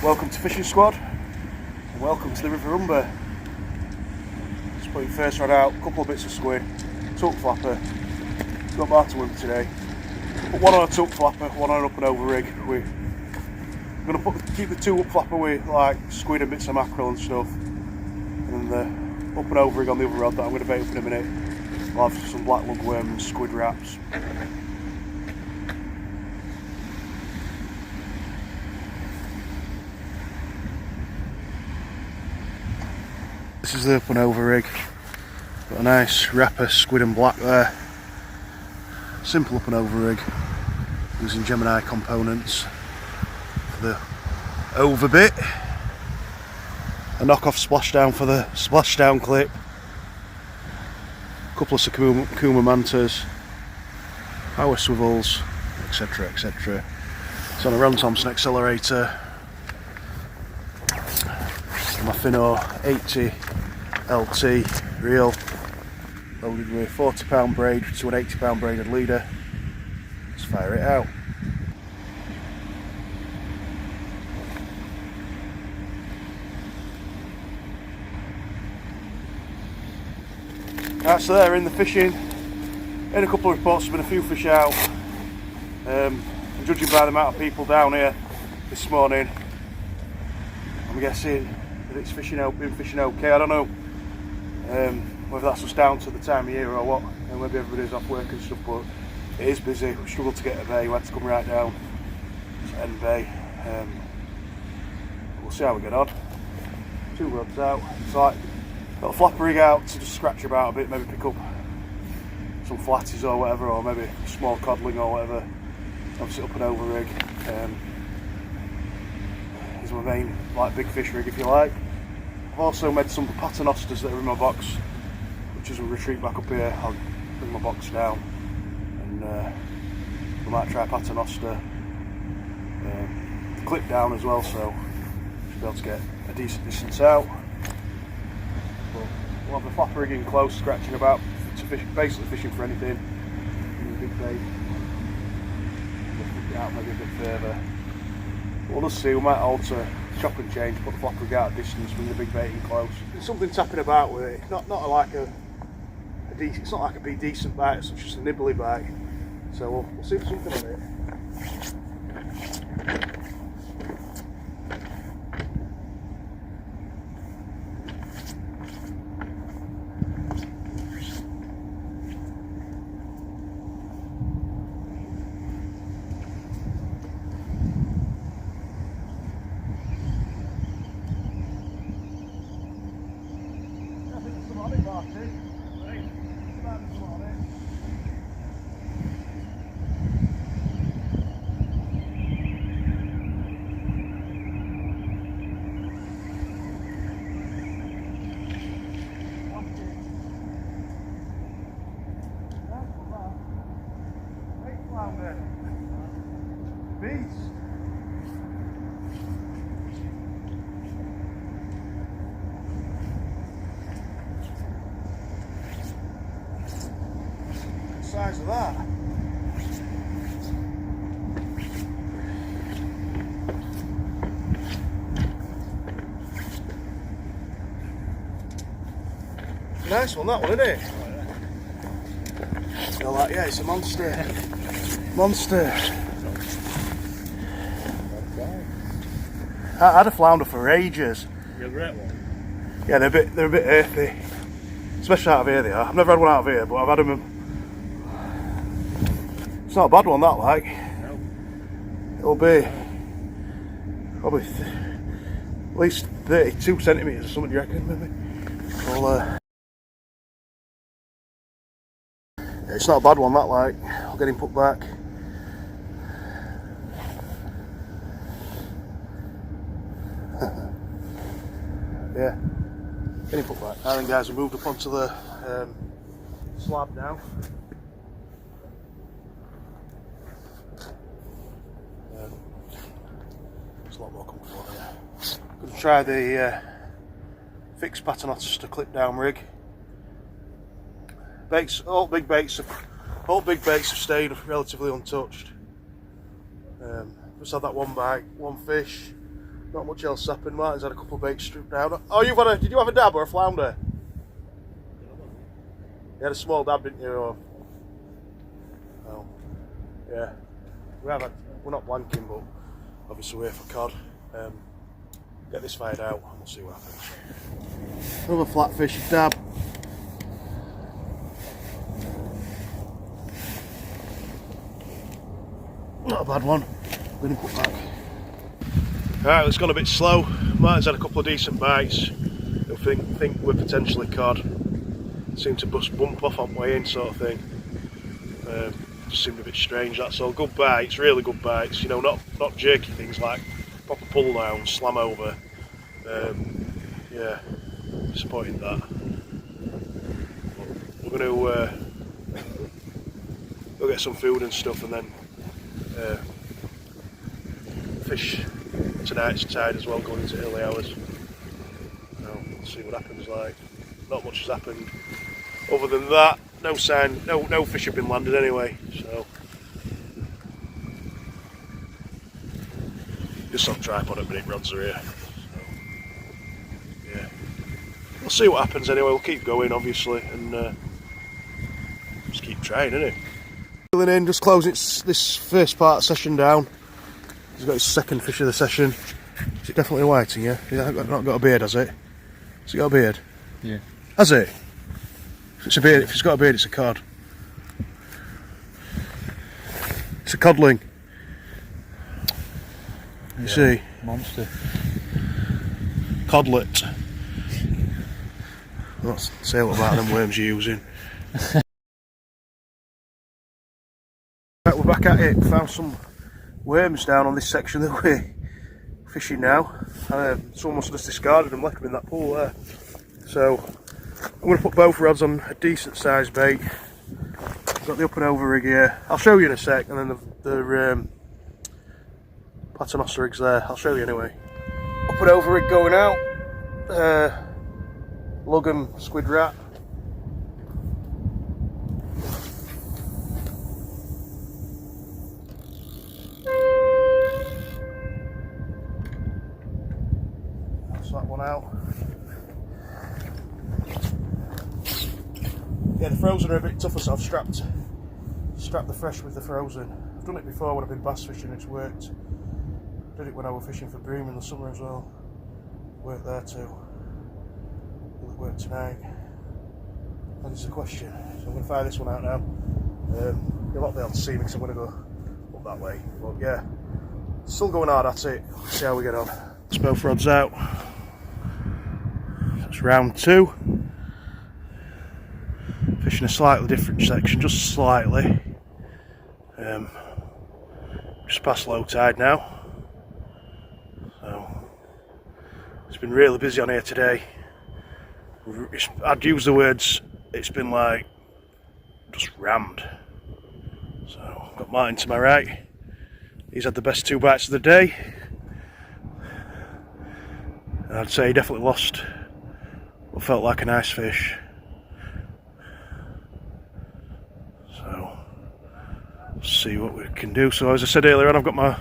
Welcome to Fishing Squad, and welcome to the River Humber. Just putting first rod out, a couple of bits of squid, tuck flapper, got Martin with me today. Put one on a tuck flapper, one on an up and over rig. We're going to keep the two up flapper with like squid and bits of mackerel and stuff, and the up and over rig on the other rod that I'm going to bait up in a minute. We'll have some black lugworm and squid wraps. This is the up and over rig. Got a nice wrapper squid and black there. Simple up and over rig using Gemini components for the over bit. A knockoff splashdown for the splashdown clip. A couple of Sakuma mantas, power swivels, etc. etc. It's on a Ron Thompson accelerator. My Finno 80 LT reel, loaded with 40 pound braid to an 80 pound braided leader. Let's fire it out. Right, so there in the fishing. In a couple of reports, there's been a few fish out. Judging by the amount of people down here this morning, I'm guessing that it's been fishing okay. I don't know whether that's just down to the time of year or what, and maybe everybody's off work and stuff, but it is busy. We struggled to get a bay, we had to come right down to End Bay. We'll see how we get on. Two rods out. It's like got the flapper rig out to just scratch about a bit, maybe pick up some flatties or whatever, or maybe a small codling or whatever. Obviously up and over rig is my main like big fish rig if you like. I've also made some paternosters that are in my box, which as we retreat back up here I'll bring my box down and we might try paternoster clip down as well, so should be able to get a decent distance out. But we'll have the flapper rig in close, scratching about to fish, basically fishing for anything in the big bait. We'll it out maybe a bit further. We'll just see, we might alter, chop and change, put the flapper rig out at distance, bring the big bait in close. There's something tapping about with it, not like a decent, it's not like a decent bite, it's just a nibbly bite. So we'll see if there's something on it. Beast. The size of that. Nice one, that one, isn't it? Feel like, yeah, it's a monster. Monster. I had a flounder for ages. You're a great one. Yeah, they're a bit earthy, especially out of here. They are. I've never had one out of here, but I've had them. It's not a bad one, that like. No. It'll be probably at least 32 centimetres or something. Do you reckon? Maybe. Well, it's not a bad one, that like. I'll get him put back. Yeah, get him put back. Now then guys, we moved up onto the slab now. It's a lot more comfortable here. Going to try the fixed paternoster clip down rig. Baits, all big baits have stayed relatively untouched. Just had that one bite, one fish, Not much else happened. Martin's had a couple of baits stripped down. Oh, did you have a dab or a flounder? You had a small dab, didn't you? Or... Oh, yeah. We're not blanking, but obviously we're for cod. Get this fired out and we'll see what happens. Another flatfish dab. Not a bad one. I'm going to put back. Right, it's gone a bit slow. Martin's had a couple of decent bites. I think we're potentially cod. Seemed to bump off on way in, sort of thing. Just seemed a bit strange, that's all. Good bites, really good bites. You know, not jerky things like proper pull down, slam over. Yeah, disappointing that. But we're going to go get some food and stuff, and then fish tonight's tide as well, going into early hours. So we'll see what happens. Like, not much has happened other than that. No sign, no fish have been landed anyway. So just on tripod at minute, rods are here. So, yeah, we'll see what happens anyway. We'll keep going, obviously, and just keep trying, innit? Filling in, just closing this first part session down. He's got his second fish of the session. Is it definitely a whiting, yeah? He's not got a beard, has it? Has he got a beard? Yeah. Has it? If it's a beard, if it's got a beard, it's a cod. It's a codling. You see? Monster. Codlet. Let's say what about them worms you're using. Right, we're back at it. Found some worms down on this section that we're fishing now. Someone must have just discarded them, left them in that pool there. So I'm going to put both rods on a decent sized bait. Got the up and over rig here. I'll show you in a sec, and then the paternoster rigs there. I'll show you anyway. Up and over rig going out. Lug 'em squid rat. That's that one out. Yeah, the frozen are a bit tougher, so I've strapped the fresh with the frozen. I've done it before when I've been bass fishing, it's worked. Did it when I was fishing for bream in the summer as well. Worked there too. Will it work tonight? That is the question. So I'm going to fire this one out now. You'll not be able to see me because I'm going to go up that way. But yeah, still going hard at it. Let's see how we get on. Let's both rods out. That's round 2. Fishing a slightly different section, just slightly. Just past low tide now. So it's been really busy on here today. I'd use the words, it's been like just rammed. So I've got Martin to my right. He's had the best 2 bites of the day. And I'd say he definitely lost what felt like a nice fish. So let's see what we can do. So as I said earlier on, I've got my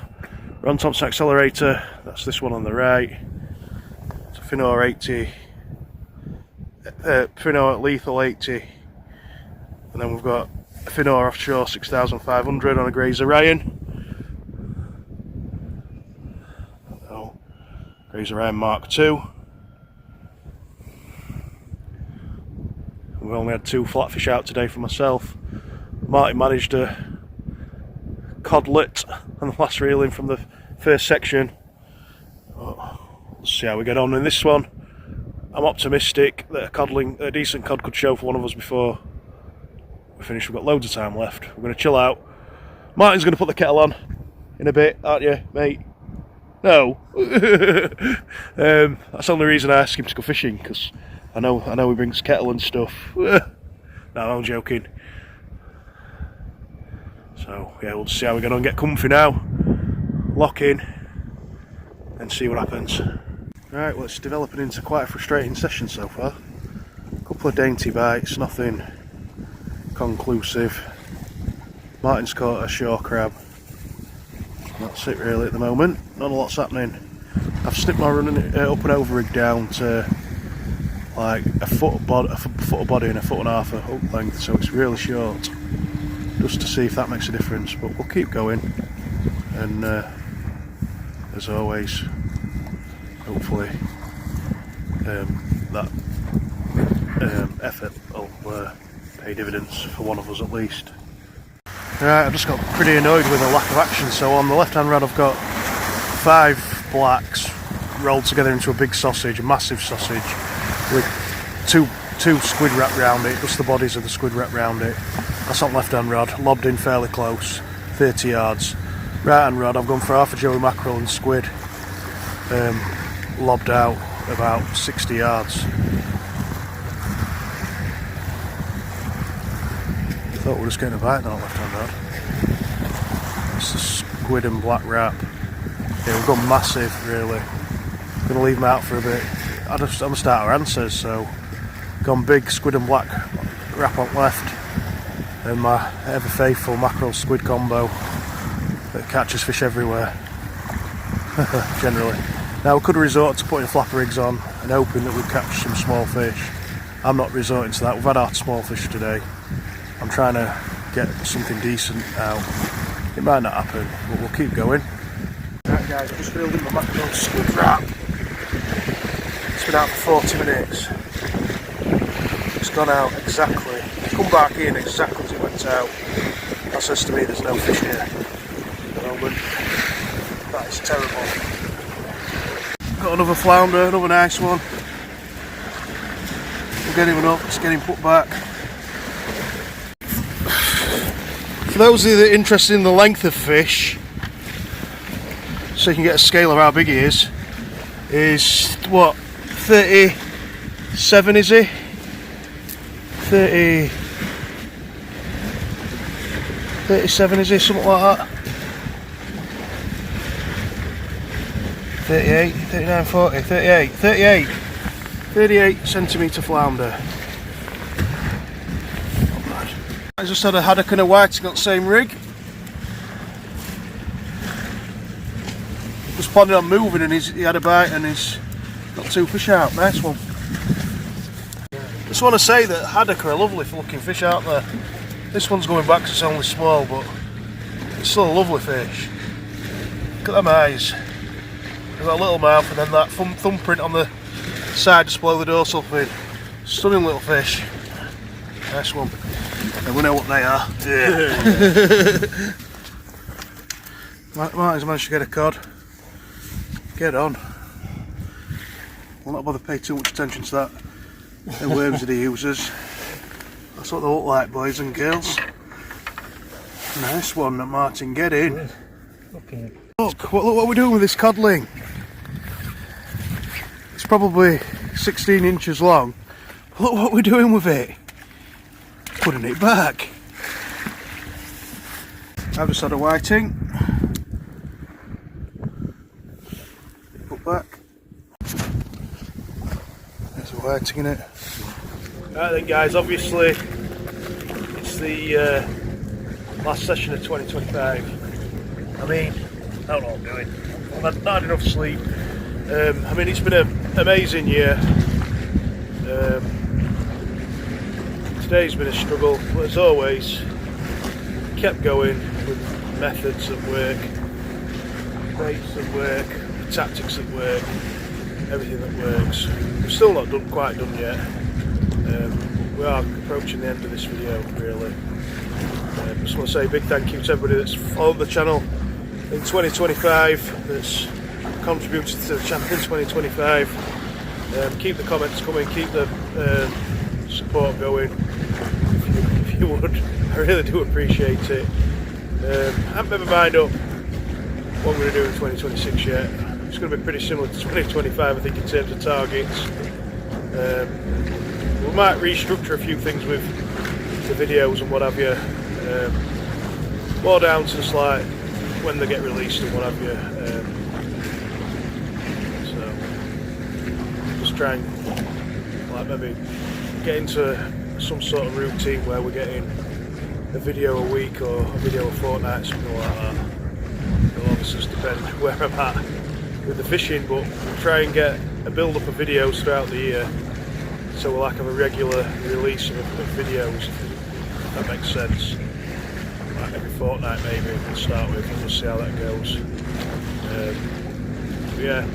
Ron Thompson accelerator. That's this one on the right. It's a Finor 80. Finor lethal 80. And then we've got a Finor offshore 6500 on a Grazer Ryan. Oh, Grazer Ryan Mark II. We've only had 2 flatfish out today for myself. Martin managed a codlet on the last reel in from the first section. Let's see how we get on in this one. I'm optimistic that a decent cod could show for one of us before we finish. We've got loads of time left. We're going to chill out. Martin's going to put the kettle on in a bit, aren't you, mate? No. That's the only reason I asked him to go fishing, because I know he brings kettle and stuff. No, I'm joking. So yeah, we'll see how we get on. Get comfy now, lock in, and see what happens. Right, well, it's developing into quite a frustrating session so far. A couple of dainty bites, nothing conclusive. Martin's caught a shore crab. That's it really at the moment. Not a lot's happening. I've snipped my running up and over rig down to like a foot of body and a foot and a half of hook length, so it's really short, just to see if that makes a difference. But we'll keep going, and as always, hopefully that effort will pay dividends for one of us at least. Right, I've just got pretty annoyed with the lack of action. So on the left hand rod I've got 5 blacks rolled together into a big sausage, a massive sausage, with two squid wrapped round it, just the bodies of the squid wrapped round it. That's on left hand rod, lobbed in fairly close, 30 yards. Right hand rod I've gone for half a joey mackerel and squid, lobbed out about 60 yards. I thought we were just getting a bite on that left hand rod. It's the squid and black wrap. Yeah, we've gone massive really. Gonna leave them out for a bit. I'm gonna start our answers, so gone big squid and black wrap on left, and my ever faithful mackerel squid combo that catches fish everywhere. Generally. Now we could resort to putting flapper rigs on and hoping that we'd catch some small fish. I'm not resorting to that. We've had our small fish today. I'm trying to get something decent out. It might not happen, but we'll keep going. Right guys, I've just reeled in my mackerel squid wrap. It's been out for 40 minutes. It's gone out exactly. It's come back in exactly as it went out. That says to me there's no fish here at the moment. That is terrible. Got another flounder, another nice one. We'll get him up, let's get him put back. For those of you that are interested in the length of fish, so you can get a scale of how big he is what, 37 is he? 37 is he, something like that? 38, 39, 40, 38 centimetre flounder. I just had a haddock and a whiting on the same rig. Was planning on moving and he had a bite and he's got 2 fish out. Nice one. Just want to say that haddock are a lovely looking fish, aren't they? This one's going back because it's only small, but it's still a lovely fish. Look at them eyes. They've got a little mouth and then that thumbprint on the side just below the dorsal fin. Stunning little fish. Nice one. And we know what they are. Yeah. Martin's managed to get a cod. Get on. We'll not bother pay too much attention to that. The worms that he uses. That's what they look like, boys and girls. Nice one, Martin. Get in. Look what we're doing with this codling. It's probably 16 inches long. Look what we're doing with it. Putting it back. I've just had a whiting. Put back. There's a whiting in it. Right then guys, obviously it's the last session of 2025. I mean, I don't know what I'm doing. I've not had enough sleep. I mean, it's been an amazing year. Today's been a struggle, but as always, kept going with methods that work, baits that work, tactics that work, everything that works. We're still not quite done yet. We are approaching the end of this video, really. I just want to say a big thank you to everybody that's followed the channel in 2025, that's contributed to the channel in 2025. Keep the comments coming, keep the support going. If you would, I really do appreciate it. I haven't made my mind up what we're going to do in 2026 yet. It's going to be pretty similar to 2025, I think, in terms of targets. We might restructure a few things with the videos and what have you. More down to just like when they get released and what have you. So just try and like maybe get into some sort of routine where we're getting a video a week or a video a fortnight, something like that. It'll obviously just depend where I'm at with the fishing, but we'll try and get a build up of videos throughout the year, so we'll like have a regular release of videos, if that makes sense. Like every fortnight maybe to start with, and we'll see how that goes. Yeah,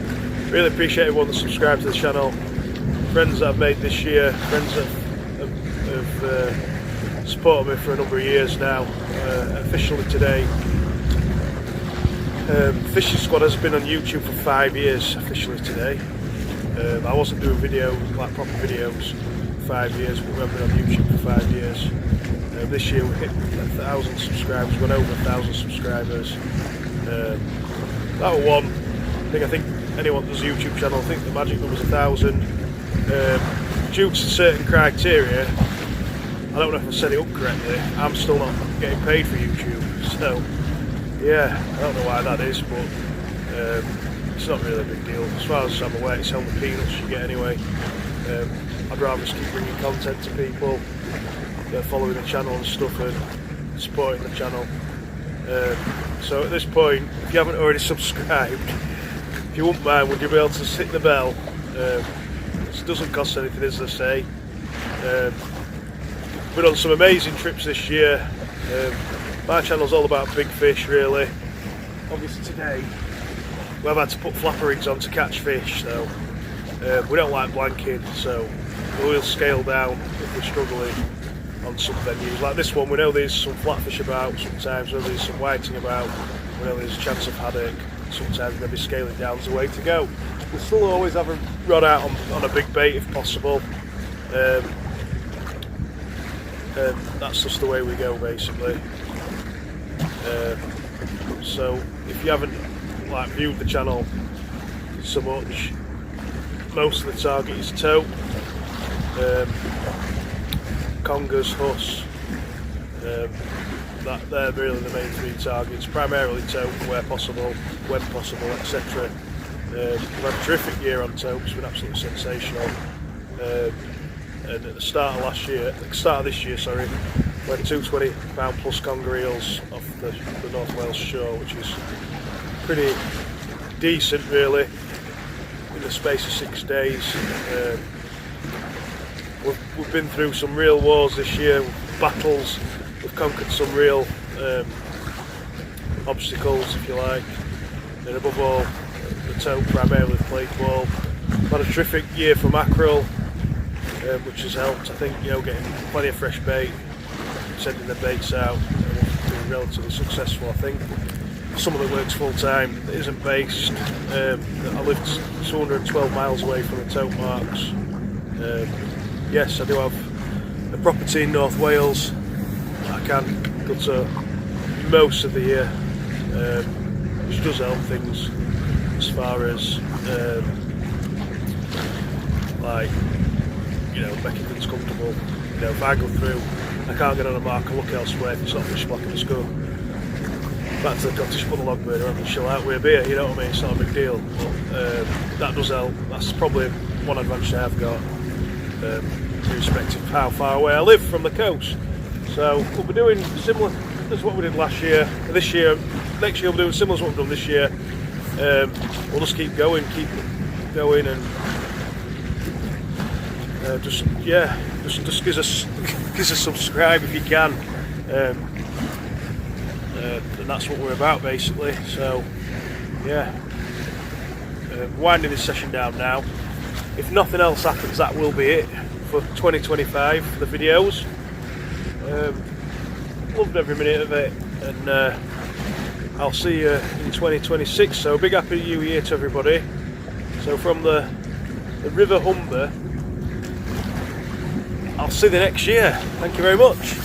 really appreciate everyone that subscribed to the channel, friends that I've made this year, friends that have supported me for a number of years now. Officially today, Fishing Squad has been on YouTube for 5 years officially today. I wasn't doing like proper videos for 5 years, but we've been on YouTube for 5 years. This year we hit 1,000 subscribers, went over 1,000 subscribers. That was one thing. I think anyone that does a YouTube channel, I think the magic number's 1,000. Due to certain criteria, I don't know if I set it up correctly, I'm still not getting paid for YouTube, so yeah, I don't know why that is, but it's not really a big deal. As far as I'm aware, it's only peanuts you get anyway. I'd rather just keep bringing content to people, following the channel and stuff, and supporting the channel. So at this point, if you haven't already subscribed, if you wouldn't mind, would you be able to hit the bell? It doesn't cost anything, as they say. Been on some amazing trips this year. My channel's all about big fish, really. Obviously today we've had to put flapper rigs on to catch fish, so we don't like blanking, so we'll scale down if we're struggling on some venues. Like this one, we know there's some flatfish about sometimes, we know there's some whiting about, we know there's a chance of haddock. Sometimes maybe scaling down is the way to go. We'll still always have a rod out on a big bait if possible. That's just the way we go, basically. So if you haven't viewed the channel so much, most of the target is tope, congers, huss. They're really the main 3 targets. Primarily tope where possible, when possible, etc. We've had a terrific year on tope. It's been absolutely sensational. And at the start of this year, we had 2 £20 plus conger eels off the North Wales shore, which is pretty decent, really, in the space of 6 days. We've been through some real wars this year, battles. We've conquered some real obstacles, if you like, and above all, the tope primarily played ball. We've had a terrific year for mackerel, which has helped, I think, getting plenty of fresh bait, sending the baits out, being relatively successful, I think. Someone that works full time, that isn't based. I live 212 miles away from the tope marks. Yes, I do have a property in North Wales. I can go to most of the year, which does help things as far as making things comfortable. If I go through, I can't get on a mark and look elsewhere if it's not fish block, and just go back to the cottage, put the log burner on and chill out with a beer, you know what I mean? It's not a big deal, but that does help. That's probably one advantage I've got, irrespective of how far away I live from the coast. So we'll be doing similar as what we did last year. Next year we'll be doing similar to what we've done this year. We'll just keep going and just give us a subscribe if you can, and that's what we're about, basically. So yeah, winding this session down now. If nothing else happens, that will be it for 2025 for the videos. Loved every minute of it, and I'll see you in 2026. So big happy new year to everybody. So from the River Humber, I'll see you next year. Thank you very much.